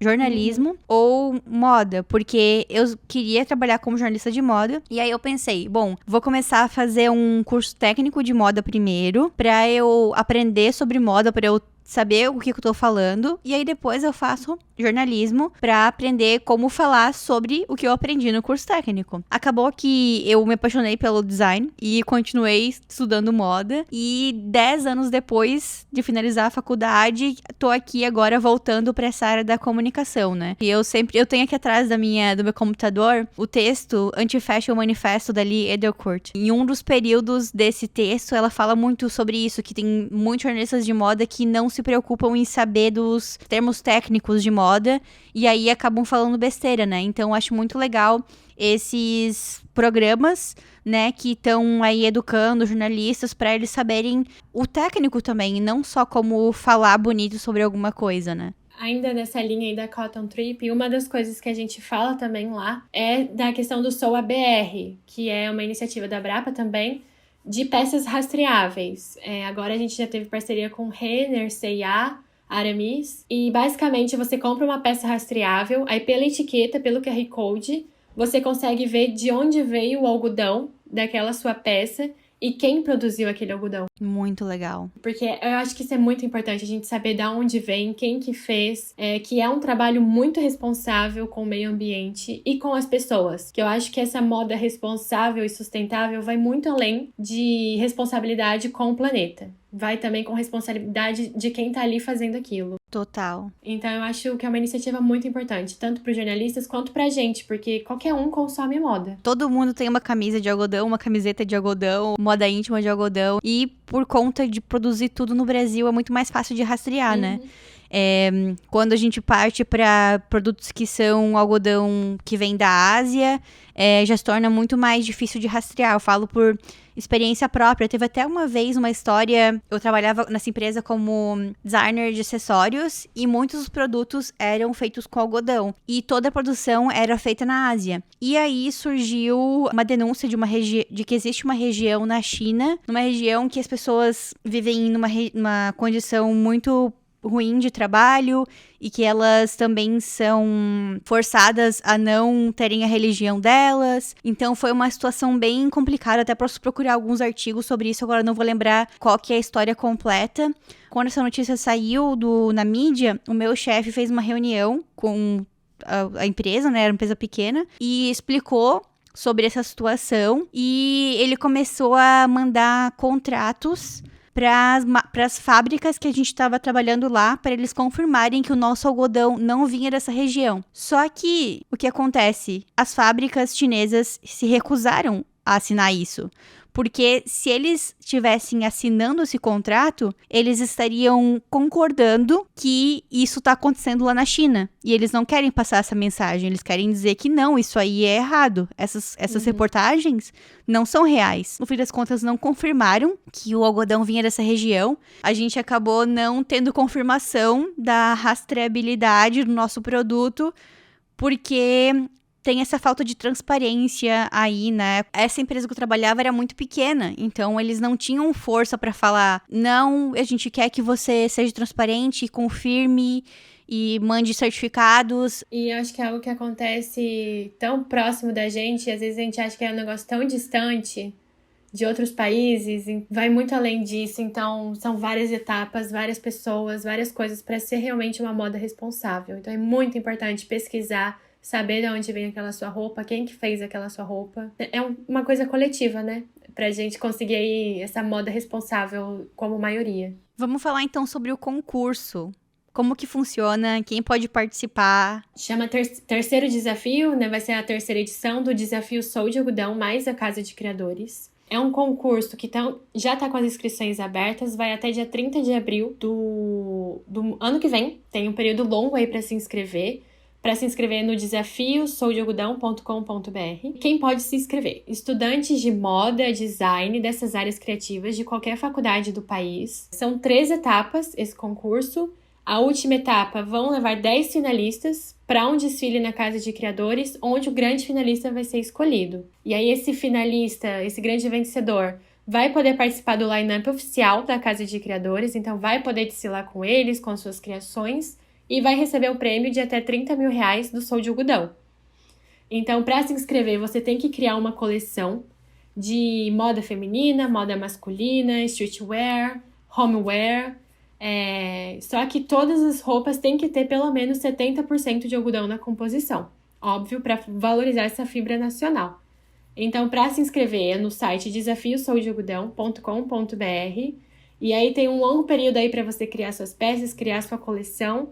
jornalismo ou moda, porque eu queria trabalhar como jornalista de moda. E aí eu pensei, bom, vou começar a fazer um curso técnico de moda primeiro, pra eu aprender sobre moda, pra eu saber o que eu tô falando, e aí depois eu faço jornalismo pra aprender como falar sobre o que eu aprendi no curso técnico. Acabou que eu me apaixonei pelo design e continuei estudando moda, e 10 anos depois de finalizar a faculdade, tô aqui agora voltando pra essa área da comunicação, né? E eu tenho aqui atrás do meu computador o texto Anti-Fashion Manifesto da Lee Edelcourt. Em um dos períodos desse texto, ela fala muito sobre isso, que tem muitos jornalistas de moda que não se preocupam em saber dos termos técnicos de moda e aí acabam falando besteira, né? Então, eu acho muito legal esses programas, né, que estão aí educando jornalistas para eles saberem o técnico também, e não só como falar bonito sobre alguma coisa, né? Ainda nessa linha aí da Cotton Trip, uma das coisas que a gente fala também lá é da questão do Sou ABR, que é uma iniciativa da Abrapa também, de peças rastreáveis. Agora a gente já teve parceria com Renner, C&A, Aramis, e basicamente você compra uma peça rastreável, aí pela etiqueta, pelo QR Code, você consegue ver de onde veio o algodão daquela sua peça e quem produziu aquele algodão. Muito legal. Porque eu acho que isso é muito importante, a gente saber de onde vem, quem que fez, que é um trabalho muito responsável com o meio ambiente e com as pessoas. Que eu acho que essa moda responsável e sustentável vai muito além de responsabilidade com o planeta. Vai também com responsabilidade de quem tá ali fazendo aquilo. Total. Então eu acho que é uma iniciativa muito importante, tanto para os jornalistas quanto pra gente, porque qualquer um consome moda. Todo mundo tem uma camisa de algodão, uma camiseta de algodão, moda íntima de algodão, e por conta de produzir tudo no Brasil é muito mais fácil de rastrear, né? Quando a gente parte para produtos que são algodão que vem da Ásia, já se torna muito mais difícil de rastrear. Eu falo por experiência própria. Teve até uma vez uma história, eu trabalhava nessa empresa como designer de acessórios e muitos dos produtos eram feitos com algodão e toda a produção era feita na Ásia. E aí surgiu uma denúncia de que existe uma região na China, numa região que as pessoas vivem numa condição muito ruim de trabalho e que elas também são forçadas a não terem a religião delas. Então foi uma situação bem complicada, até posso procurar alguns artigos sobre isso, agora não vou lembrar qual que é a história completa. Quando essa notícia saiu na mídia, o meu chefe fez uma reunião com a empresa, né, era uma empresa pequena, e explicou sobre essa situação e ele começou a mandar contratos para as fábricas que a gente estava trabalhando lá, para eles confirmarem que o nosso algodão não vinha dessa região. Só que, o que acontece? As fábricas chinesas se recusaram a assinar isso. Porque se eles estivessem assinando esse contrato, eles estariam concordando que isso está acontecendo lá na China. E eles não querem passar essa mensagem, eles querem dizer que não, isso aí é errado. Essas reportagens não são reais. No fim das contas, não confirmaram que o algodão vinha dessa região. A gente acabou não tendo confirmação da rastreabilidade do nosso produto, porque tem essa falta de transparência aí, né? Essa empresa que eu trabalhava era muito pequena, então eles não tinham força pra falar, não, a gente quer que você seja transparente, confirme e mande certificados. E acho que é algo que acontece tão próximo da gente, às vezes a gente acha que é um negócio tão distante de outros países, vai muito além disso, então são várias etapas, várias pessoas, várias coisas para ser realmente uma moda responsável. Então é muito importante pesquisar, saber de onde vem aquela sua roupa, quem que fez aquela sua roupa. É uma coisa coletiva, né? Pra gente conseguir aí essa moda responsável como maioria. Vamos falar então sobre o concurso. Como que funciona? Quem pode participar? Chama Terceiro Desafio, né? Vai ser a terceira edição do Desafio Sou de Algodão mais a Casa de Criadores. É um concurso que já está com as inscrições abertas, vai até dia 30 de abril do ano que vem. Tem um período longo aí para se inscrever. Para se inscrever no desafio soudealgodão.com.br. Quem pode se inscrever? Estudantes de moda, design, dessas áreas criativas de qualquer faculdade do país. São 3 etapas esse concurso. A última etapa vão levar 10 finalistas para um desfile na Casa de Criadores, onde o grande finalista vai ser escolhido. E aí esse finalista, esse grande vencedor, vai poder participar do line-up oficial da Casa de Criadores, então vai poder desfilar com eles, com suas criações, e vai receber o prêmio de até R$30 mil do Sou de Algodão. Então, para se inscrever, você tem que criar uma coleção de moda feminina, moda masculina, streetwear, homeware. Só que todas as roupas têm que ter pelo menos 70% de algodão na composição. Óbvio, para valorizar essa fibra nacional. Então, para se inscrever, é no site desafiosoudealgodão.com.br. E aí tem um longo período aí para você criar suas peças, criar sua coleção.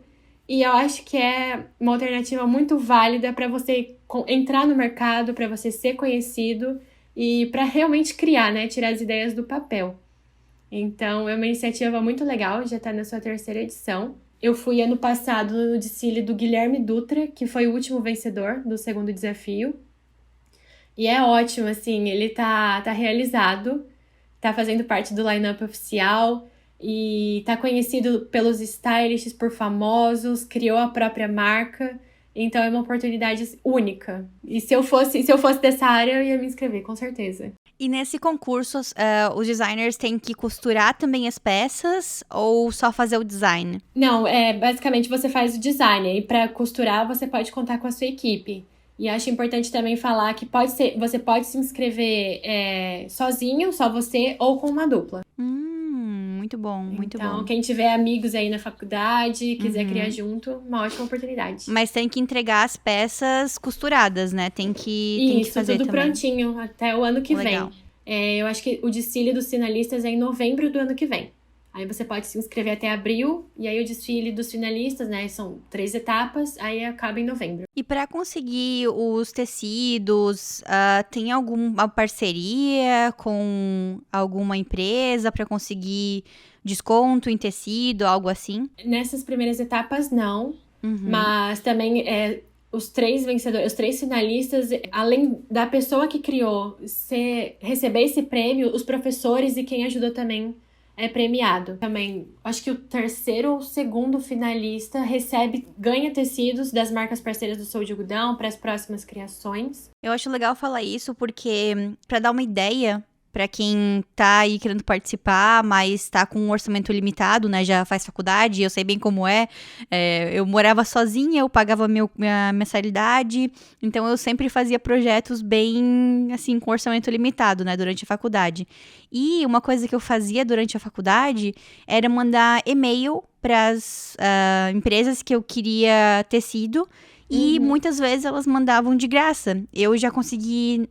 E eu acho que é uma alternativa muito válida para você entrar no mercado, para você ser conhecido e para realmente criar, né? Tirar as ideias do papel. Então, é uma iniciativa muito legal, já está na sua terceira edição. Eu fui ano passado no desfile do Guilherme Dutra, que foi o último vencedor do segundo desafio. E é ótimo, assim, ele tá realizado, tá fazendo parte do line-up oficial e tá conhecido pelos stylists, por famosos, criou a própria marca, então é uma oportunidade única. E se eu fosse dessa área, eu ia me inscrever, com certeza. E nesse concurso, os designers têm que costurar também as peças ou só fazer o design? Não, basicamente você faz o design e para costurar você pode contar com a sua equipe. E acho importante também falar que você pode se inscrever sozinho, só você, ou com uma dupla. Muito bom, muito bom. Então, quem tiver amigos aí na faculdade, quiser criar junto, uma ótima oportunidade. Mas tem que entregar as peças costuradas, né? Tem que fazer tudo também. Prontinho, até o ano que Legal. vem. Eu acho que o desfile dos finalistas é em novembro do ano que vem. Aí você pode se inscrever até abril, e aí o desfile dos finalistas, né, são 3 etapas, aí acaba em novembro. E para conseguir os tecidos, tem alguma parceria com alguma empresa para conseguir desconto em tecido, algo assim? Nessas primeiras etapas, não. Uhum. Mas também os 3 vencedores, os 3 finalistas, além da pessoa que criou receber esse prêmio, os professores e quem ajudou também é premiado. Também, acho que o 3º ou 2º finalista ganha tecidos das marcas parceiras do Sou de Algodão para as próximas criações. Eu acho legal falar isso porque, para dar uma ideia, para quem tá aí querendo participar, mas tá com um orçamento limitado, né, já faz faculdade, eu sei bem como eu morava sozinha, eu pagava minha mensalidade, então eu sempre fazia projetos bem, assim, com orçamento limitado, né, durante a faculdade. E uma coisa que eu fazia durante a faculdade era mandar e-mail para as empresas que eu queria tecido, e muitas vezes elas mandavam de graça. Eu já consegui,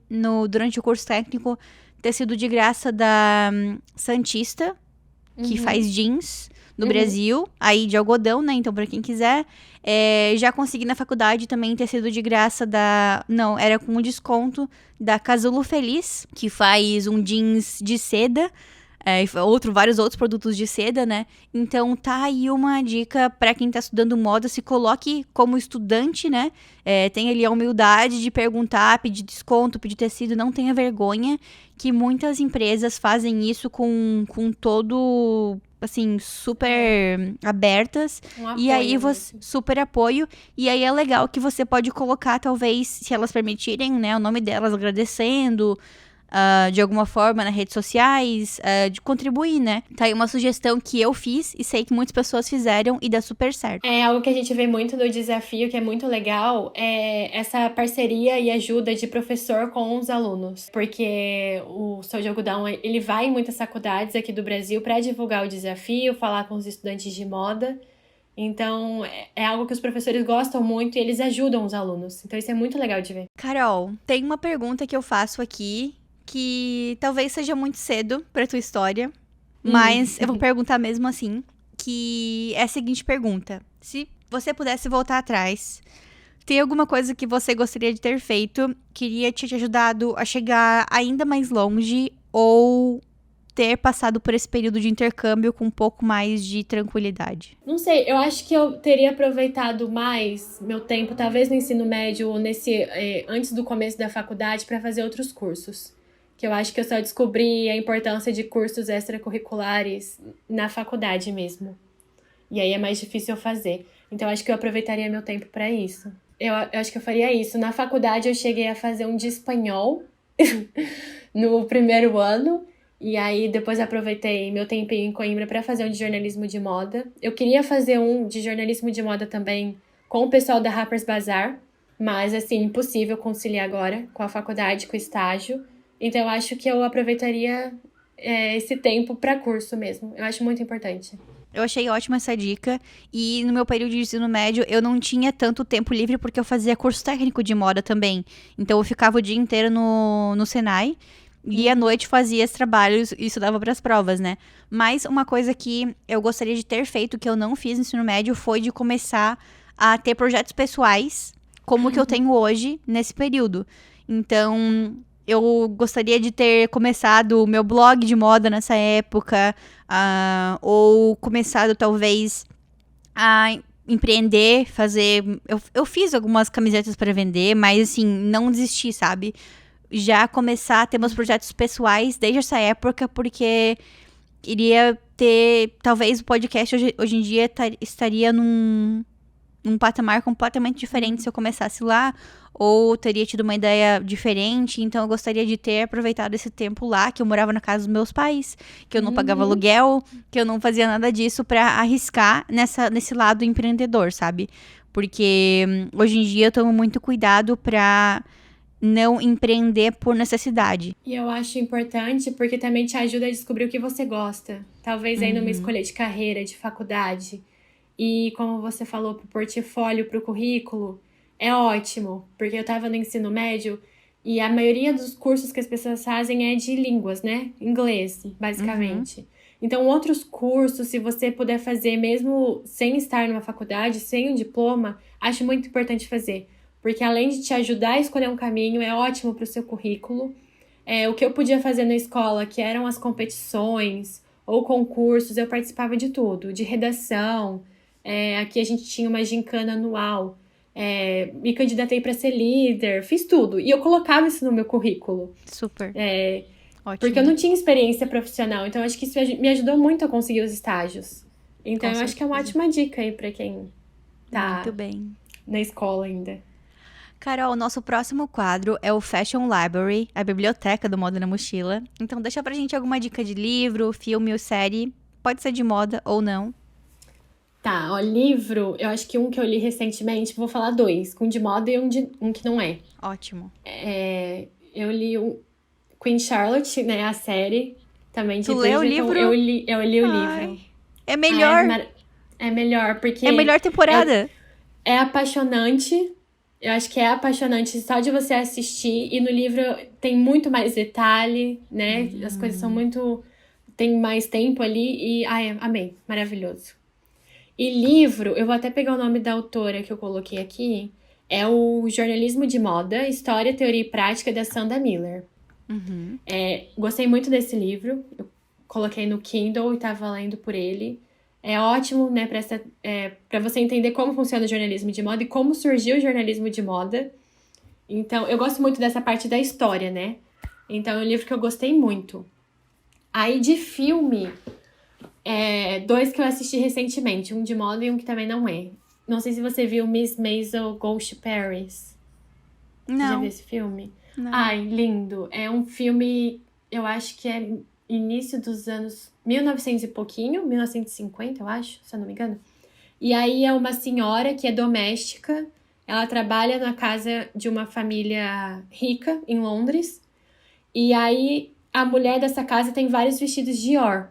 durante o curso técnico, tecido de graça da Santista, que faz jeans no Brasil, aí de algodão, né? Então, pra quem quiser. Já consegui na faculdade também tecido de graça Não, era com um desconto da Casulo Feliz, que faz um jeans de seda. Vários outros produtos de seda, né? Então tá aí uma dica pra quem tá estudando moda, se coloque como estudante, né? Tenha ali a humildade de perguntar, pedir desconto, pedir tecido, não tenha vergonha, que muitas empresas fazem isso com todo, assim, super abertas. E aí você, super apoio. E aí é legal que você pode colocar, talvez, se elas permitirem, né, o nome delas agradecendo, de alguma forma nas redes sociais, de contribuir, né? Tá aí uma sugestão que eu fiz e sei que muitas pessoas fizeram e dá super certo. Algo que a gente vê muito no desafio, que é muito legal, é essa parceria e ajuda de professor com os alunos. Porque o Sou de Algodão, ele vai em muitas faculdades aqui do Brasil para divulgar o desafio, falar com os estudantes de moda. Então, é algo que os professores gostam muito e eles ajudam os alunos. Então, isso é muito legal de ver. Carol, tem uma pergunta que eu faço aqui, que talvez seja muito cedo pra tua história, mas eu vou perguntar mesmo assim, que é a seguinte pergunta. Se você pudesse voltar atrás, tem alguma coisa que você gostaria de ter feito, queria te ajudado a chegar ainda mais longe, ou ter passado por esse período de intercâmbio com um pouco mais de tranquilidade? Não sei, eu acho que eu teria aproveitado mais meu tempo, talvez no ensino médio ou antes do começo da faculdade, para fazer outros cursos. Que eu acho que eu só descobri a importância de cursos extracurriculares na faculdade mesmo. E aí é mais difícil eu fazer. Então eu acho que eu aproveitaria meu tempo para isso. Eu acho que eu faria isso. Na faculdade eu cheguei a fazer um de espanhol no primeiro ano. E aí depois aproveitei meu tempinho em Coimbra para fazer um de jornalismo de moda. Eu queria fazer um de jornalismo de moda também com o pessoal da Harper's Bazaar. Mas assim, impossível conciliar agora com a faculdade, com o estágio. Então eu acho que eu aproveitaria esse tempo para curso mesmo. Eu acho muito importante. Eu achei ótima essa dica. E no meu período de ensino médio, eu não tinha tanto tempo livre porque eu fazia curso técnico de moda também. Então eu ficava o dia inteiro no Senai. E à noite fazia esse trabalho e estudava para as provas, né? Mas uma coisa que eu gostaria de ter feito, que eu não fiz no ensino médio, foi de começar a ter projetos pessoais, como que eu tenho hoje, nesse período. Então, eu gostaria de ter começado o meu blog de moda nessa época, ou começado, talvez, a empreender, fazer... Eu fiz algumas camisetas para vender, mas, assim, não desisti, sabe? Já começar a ter meus projetos pessoais desde essa época, porque iria ter... Talvez o podcast hoje em dia estaria num patamar completamente diferente se eu começasse lá, ou teria tido uma ideia diferente. Então eu gostaria de ter aproveitado esse tempo lá, que eu morava na casa dos meus pais, que eu não pagava aluguel, que eu não fazia nada disso pra arriscar nesse lado empreendedor, sabe? Porque hoje em dia eu tomo muito cuidado pra não empreender por necessidade. E eu acho importante porque também te ajuda a descobrir o que você gosta. Talvez aí numa escolha de carreira, de faculdade. E como você falou, pro portfólio, pro currículo, é ótimo. Porque eu tava no ensino médio e a maioria dos cursos que as pessoas fazem é de línguas, né? Inglês, basicamente. Então, outros cursos, se você puder fazer mesmo sem estar numa faculdade, sem um diploma, acho muito importante fazer. Porque além de te ajudar a escolher um caminho, é ótimo para o seu currículo. O que eu podia fazer na escola, que eram as competições ou concursos, eu participava de tudo, de redação. Aqui a gente tinha uma gincana anual. Me candidatei para ser líder, fiz tudo. E eu colocava isso no meu currículo. Super. Ótimo. Porque eu não tinha experiência profissional. Então, acho que isso me ajudou muito a conseguir os estágios. Então, Com eu acho que é uma certeza. ótima dica aí para quem tá Muito bem. na escola ainda. Carol, nosso próximo quadro é o Fashion Library, a biblioteca do Moda na Mochila. Então deixa pra gente alguma dica de livro, filme ou série. Pode ser de moda ou não. Tá, ó, livro, eu acho que um que eu li recentemente, vou falar dois, um de moda e um que não é. Ótimo. Eu li o Queen Charlotte, né, a série, também de Tu leu o Bridgerton. livro? Eu li o Ai, livro. é melhor. É melhor, porque É a melhor temporada. é apaixonante. Eu acho que é apaixonante só de você assistir. E no livro tem muito mais detalhe, né? As coisas são muito... Tem mais tempo ali e... Ai, amei. Maravilhoso. E livro, eu vou até pegar o nome da autora que eu coloquei aqui. É o Jornalismo de Moda, História, Teoria e Prática, da Sanda Miller. Gostei muito desse livro. Eu coloquei no Kindle e tava lendo por ele. É ótimo, né, para você entender como funciona o jornalismo de moda e como surgiu o jornalismo de moda. Então, eu gosto muito dessa parte da história, né? Então, é um livro que eu gostei muito. Aí, de filme, dois que eu assisti recentemente. Um de moda e um que também não é. Não sei se você viu Miss Maisel Goes to Paris. Você já Não. viu esse filme? Não. Ai, lindo. É um filme, eu acho que é início dos anos 1900 e pouquinho, 1950, eu acho, se eu não me engano. E aí é uma senhora que é doméstica, ela trabalha na casa de uma família rica em Londres, e aí a mulher dessa casa tem vários vestidos Dior,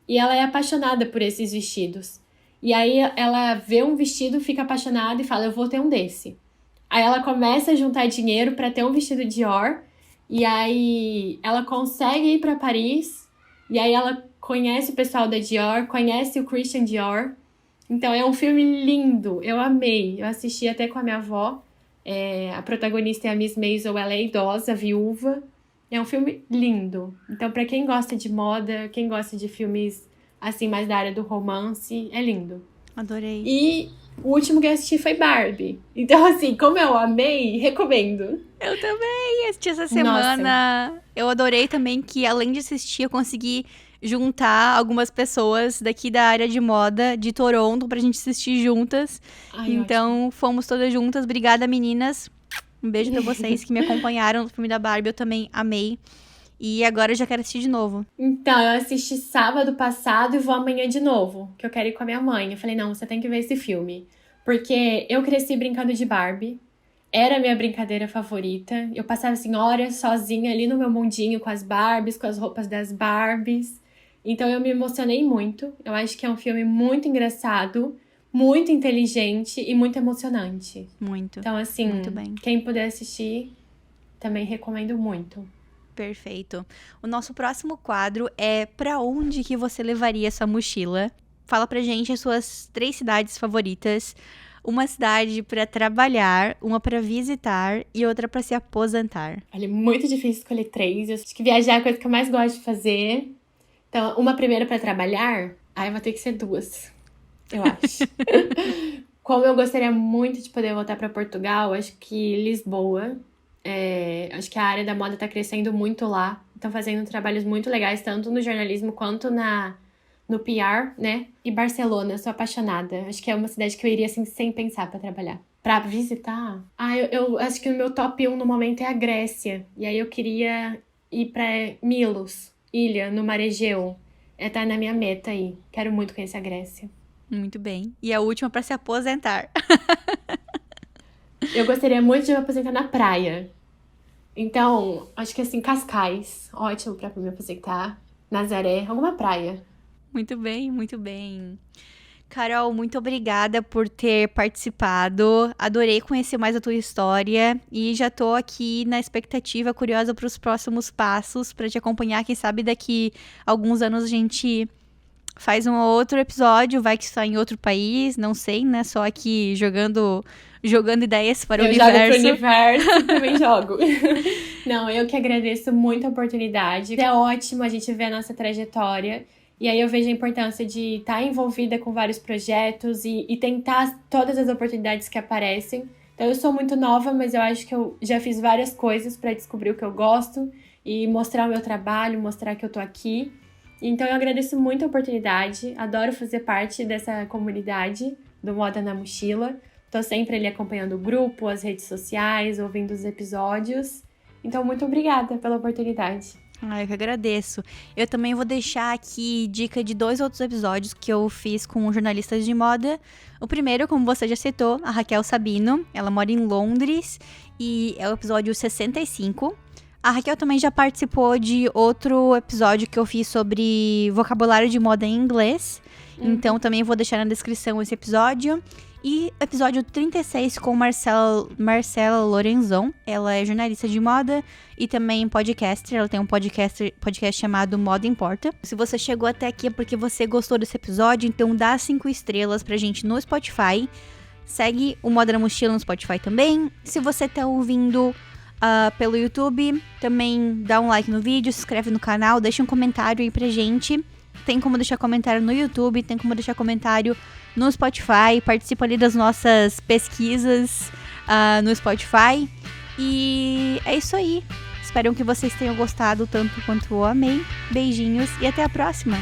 e ela é apaixonada por esses vestidos. E aí ela vê um vestido, fica apaixonada e fala, eu vou ter um desse. Aí ela começa a juntar dinheiro para ter um vestido Dior, e aí ela consegue ir para Paris, e aí ela conhece o pessoal da Dior, conhece o Christian Dior. Então é um filme lindo, eu amei. Eu assisti até com a minha avó. A protagonista é a Miss Maisel, ela é idosa, viúva. É um filme lindo. Então, para quem gosta de moda, quem gosta de filmes assim mais da área do romance, é lindo. Adorei. E o último que eu assisti foi Barbie. Então, assim, como eu amei, recomendo. Eu também assisti essa semana. Nossa. Eu adorei também que, além de assistir, eu consegui juntar algumas pessoas daqui da área de moda de Toronto pra gente assistir juntas. Ai, então, ótimo. fomos todas juntas. Obrigada, meninas. Um beijo pra vocês que me acompanharam no filme da Barbie. Eu também amei. E agora eu já quero assistir de novo. Então, eu assisti sábado passado e vou amanhã de novo, que eu quero ir com a minha mãe. Eu falei, não, você tem que ver esse filme. Porque eu cresci brincando de Barbie. Era a minha brincadeira favorita. Eu passava, assim, horas sozinha ali no meu mundinho com as Barbies, com as roupas das Barbies. Então, eu me emocionei muito. Eu acho que é um filme muito engraçado, muito inteligente e muito emocionante. Muito. Então, assim, muito bem. Quem puder assistir, também recomendo muito. Perfeito. O nosso próximo quadro é pra onde que você levaria sua mochila? Fala pra gente as suas 3 cidades favoritas. Uma cidade pra trabalhar, uma pra visitar e outra pra se aposentar. Olha, é muito difícil escolher 3. Eu acho que viajar é a coisa que eu mais gosto de fazer. Então, uma primeira pra trabalhar, aí vai ter que ser 2, eu acho. Como eu gostaria muito de poder voltar pra Portugal, acho que Lisboa. Acho que a área da moda tá crescendo muito lá. Estão fazendo trabalhos muito legais, tanto no jornalismo quanto no PR, né? E Barcelona, eu sou apaixonada. Acho que é uma cidade que eu iria, assim, sem pensar pra trabalhar. Pra visitar? Eu acho que o meu top 1 no momento é a Grécia. E aí eu queria ir pra Milos, ilha, no Mar Egeu. Tá na minha meta aí. Quero muito conhecer a Grécia. Muito bem. E a última pra se aposentar. Eu gostaria muito de me aposentar na praia. Então, acho que assim, Cascais, ótimo pra me aposentar. Nazaré, alguma praia. Muito bem, muito bem. Carol, muito obrigada por ter participado. Adorei conhecer mais a tua história e já tô aqui na expectativa, curiosa para os próximos passos, para te acompanhar. Quem sabe daqui a alguns anos a gente faz um outro episódio, vai que está em outro país, não sei, né? Só aqui jogando ideias para o universo. Eu jogo pro universo, também jogo. Não, eu que agradeço muito a oportunidade. É ótimo a gente ver a nossa trajetória. E aí eu vejo a importância de estar envolvida com vários projetos e tentar todas as oportunidades que aparecem. Então eu sou muito nova, mas eu acho que eu já fiz várias coisas para descobrir o que eu gosto e mostrar o meu trabalho, mostrar que eu tô aqui. Então eu agradeço muito a oportunidade, adoro fazer parte dessa comunidade do Moda na Mochila. Tô sempre ali acompanhando o grupo, as redes sociais, ouvindo os episódios. Então muito obrigada pela oportunidade. Eu que agradeço. Eu também vou deixar aqui dica de 2 outros episódios que eu fiz com jornalistas de moda. O primeiro, como você já citou, a Raquel Sabino. Ela mora em Londres e é o episódio 65. A Raquel também já participou de outro episódio que eu fiz sobre vocabulário de moda em inglês. Então também vou deixar na descrição esse episódio. E episódio 36 com Marcela Lorenzon. Ela é jornalista de moda e também podcaster. Ela tem um podcast chamado Moda Importa. Se você chegou até aqui é porque você gostou desse episódio, então dá 5 estrelas pra gente no Spotify. Segue o Moda na Mochila no Spotify também. Se você tá ouvindo pelo YouTube, também dá um like no vídeo, se inscreve no canal, deixa um comentário aí pra gente. Tem como deixar comentário no YouTube, tem como deixar comentário no Spotify, participa ali das nossas pesquisas no Spotify. E é isso aí. Espero que vocês tenham gostado tanto quanto eu amei. Beijinhos e até a próxima!